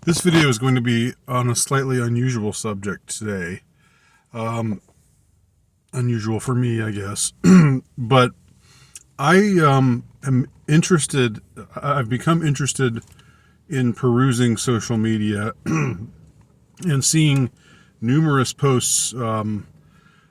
This video is going to be on a slightly unusual subject today. Unusual for me, I guess. But I am interested, I've become interested in perusing social media and seeing numerous posts on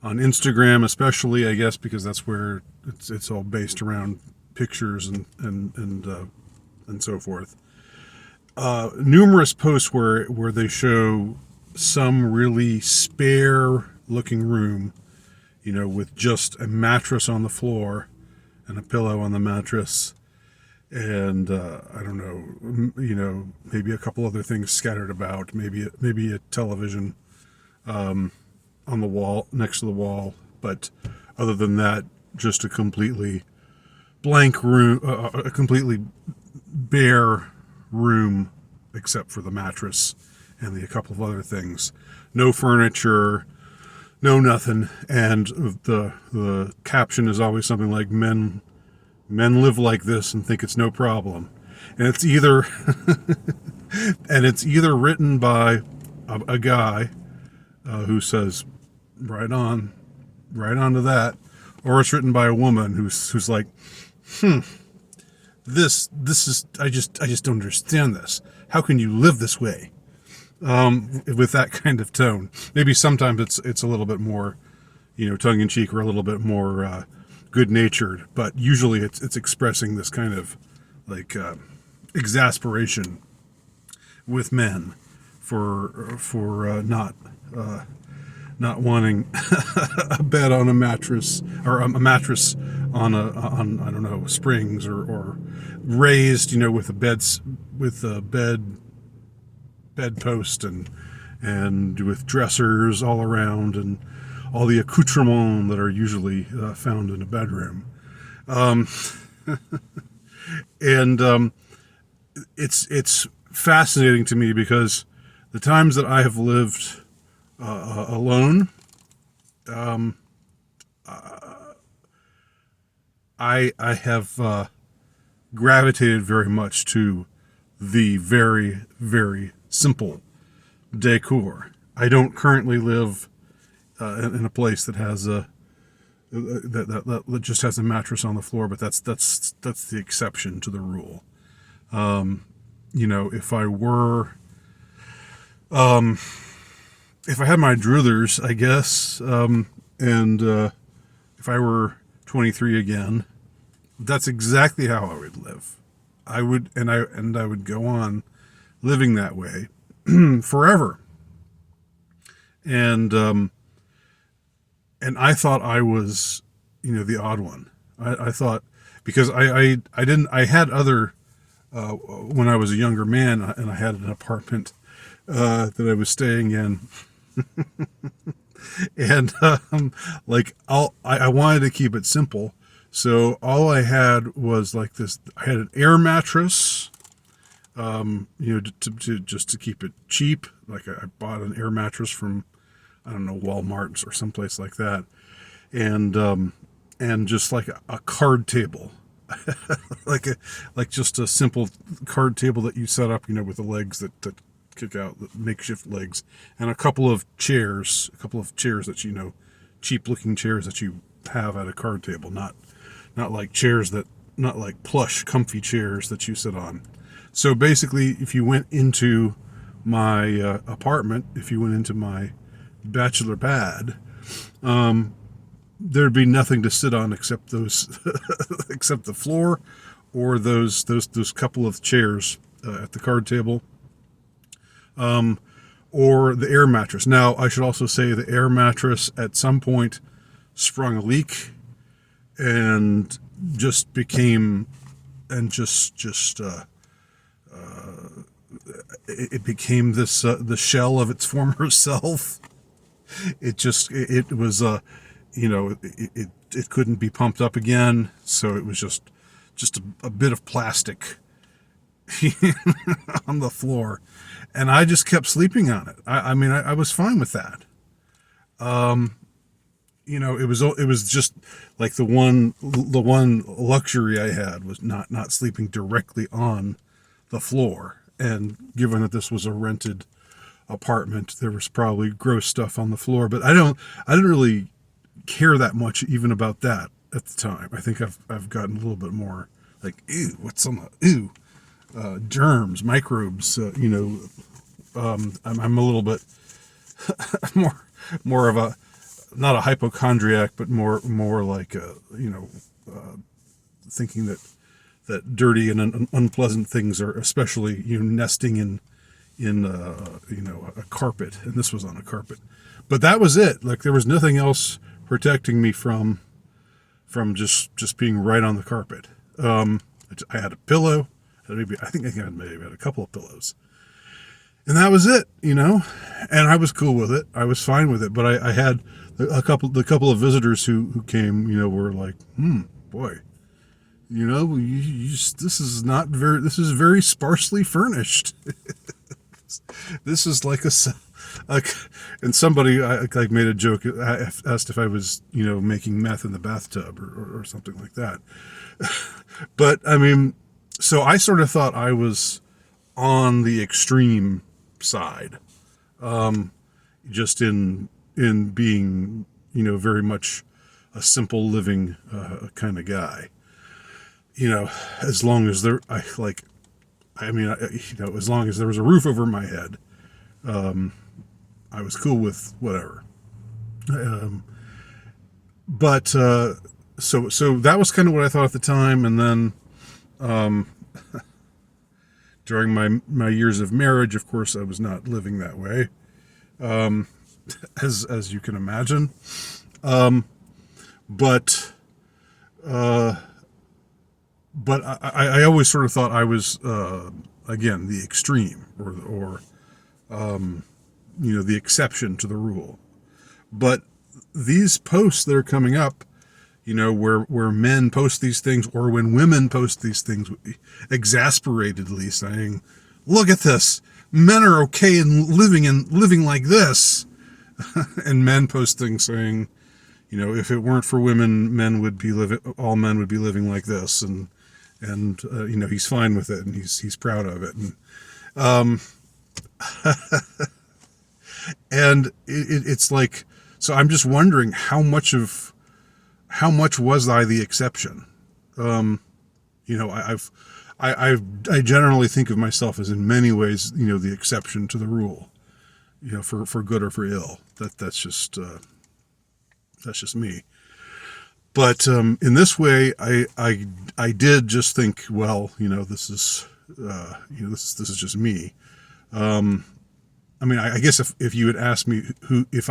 Instagram, especially, I guess, because that's where it's all based around pictures and so forth. Numerous posts where they show some really spare looking room, with just a mattress on the floor and a pillow on the mattress, and I don't know, maybe a couple other things scattered about, maybe a television on the wall next to the wall, but other than that, just a completely blank room, a completely bare room except for the mattress and a couple of other things. No furniture, no nothing, and the caption is always something like men live like this and think it's no problem. And it's either written by a guy who says right on to that, or it's written by a woman who's like, this is, I just don't understand this. How can you live this way? With that kind of tone. Maybe sometimes it's a little bit more, tongue in cheek, or a little bit more good natured, but usually it's expressing this kind of like exasperation with men for not wanting a bed on a mattress, or a mattress on I don't know, springs, or raised, with a bed post and with dressers all around and all the accoutrements that are usually found in a bedroom. And it's fascinating to me because the times that I have lived alone, I have gravitated very much to the very, very simple decor. I don't currently live in a place that has that just has a mattress on the floor, but that's the exception to the rule. If I were, if I had my druthers, I guess, and if I were 23 again, that's exactly how I would live. I would go on living that way forever. And I thought I was, the odd one. I thought, because I had other, when I was a younger man, and I had an apartment that I was staying in. And I wanted to keep it simple. So all I had was like this. I had an air mattress, just to keep it cheap. Like I bought an air mattress from, I don't know, Walmart or someplace like that, and just like a card table, like just a simple card table that you set up, with the legs that kick out, the makeshift legs, and a couple of chairs that cheap looking chairs that you have at a card table, not like plush, comfy chairs that you sit on. So basically, if you went into my apartment, if you went into my bachelor pad, there'd be nothing to sit on except those, except the floor, or those couple of chairs at the card table, or the air mattress. Now, I should also say the air mattress at some point sprung a leak and just became, and it became this the shell of its former self. It was it couldn't be pumped up again, so it was just a bit of plastic on the floor, and I just kept sleeping on it. I was fine with that. It was just like the one luxury I had was not sleeping directly on the floor. and given that this was a rented apartment, there was probably gross stuff on the floor. But I didn't really care that much even about that at the time. I think I've gotten a little bit more like, ew, what's on the germs, microbes. I'm a little bit more of a, not a hypochondriac, but more like thinking that dirty and unpleasant things are especially nesting in a carpet, and this was on a carpet. But that was it. Like, there was nothing else protecting me from just being right on the carpet. I had a pillow. I think I maybe had a couple of pillows, and that was it. And I was cool with it. I was fine with it. But I had the couple of visitors who came. Were like, boy, this is very sparsely furnished. This is like and somebody like made a joke. I asked if I was making meth in the bathtub or something like that. But I mean, so I sort of thought I was on the extreme side, just in being very much a simple living kind of guy. As long as as long as there was a roof over my head, I was cool with whatever. But so that was kind of what I thought at the time, and then during my years of marriage, of course, I was not living that way, as you can imagine. But I always sort of thought I was again the extreme or the exception to the rule. But these posts that are coming up, where men post these things, or when women post these things, exasperatedly saying, "Look at this, men are okay in living like this," and men post things saying, if it weren't for women, all men would be living like this, and he's fine with it, and he's proud of it, and and it's like, so I'm just wondering how much was I the exception? I generally think of myself as in many ways, the exception to the rule, for good or for ill. That's just me. But in this way, I did just think, well, this is just me. I guess if you had asked me if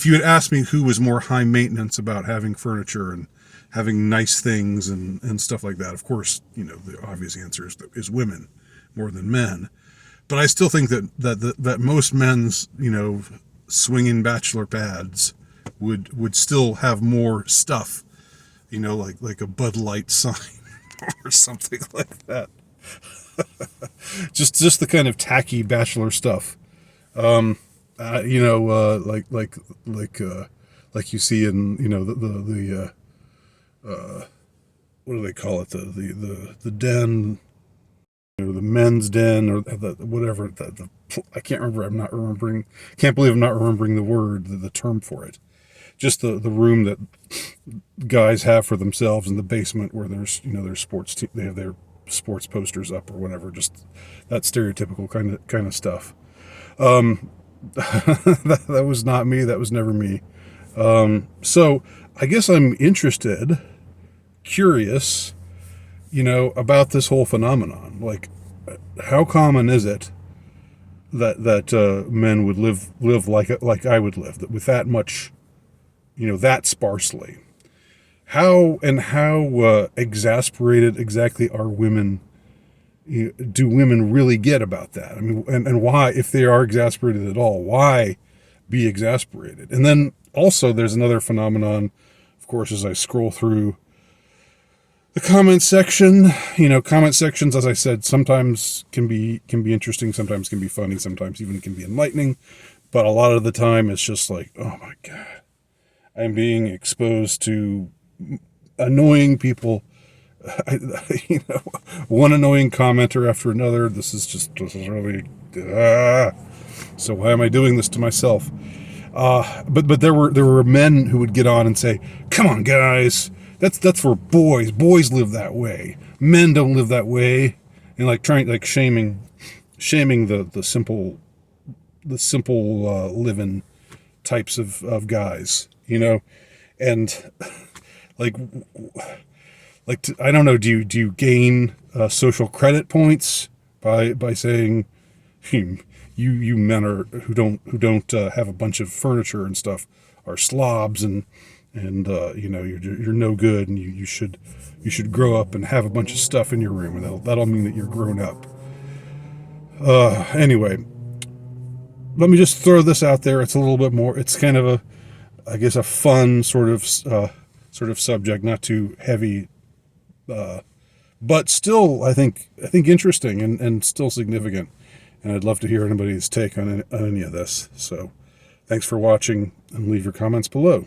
you had asked me who was more high maintenance about having furniture and having nice things and stuff like that, of course, the obvious answer is women more than men. But I still think that most men's, swinging bachelor pads would still have more stuff, like a Bud Light sign or something like that. just the kind of tacky bachelor stuff. Like you see in, the what do they call it? The den, the men's den, or whatever. I can't remember. Can't believe I'm not remembering the word, the term for it. Just the room that guys have for themselves in the basement, where there's their sports they have their sports posters up or whatever. Just that stereotypical kind of stuff. That was not me. That was never me. So I guess I'm curious, about this whole phenomenon. Like, how common is it that men would live like I would live, with that much, that sparsely? How exasperated exactly are women? Do women really get about that? I mean, and why, if they are exasperated at all, why be exasperated? And then also there's another phenomenon, of course, as I scroll through the comment section. Comment sections, as I said, sometimes can be interesting, sometimes can be funny, sometimes even can be enlightening. But a lot of the time it's just like, oh my God, I'm being exposed to annoying people you know, one annoying commenter after another. This is really. So why am I doing this to myself? But there were men who would get on and say, "Come on, guys, that's for boys. Boys live that way. Men don't live that way," and like shaming the simple living types of guys, and like I don't know. Do you gain social credit points by saying you men who don't have a bunch of furniture and stuff are slobs and you're no good, and you should grow up and have a bunch of stuff in your room, and that'll mean that you're grown up. Anyway, let me just throw this out there. It's a little bit more. It's kind of a fun sort of subject, not too heavy, but still I think interesting and still significant. And I'd love to hear anybody's take on any of this. So thanks for watching, and leave your comments below.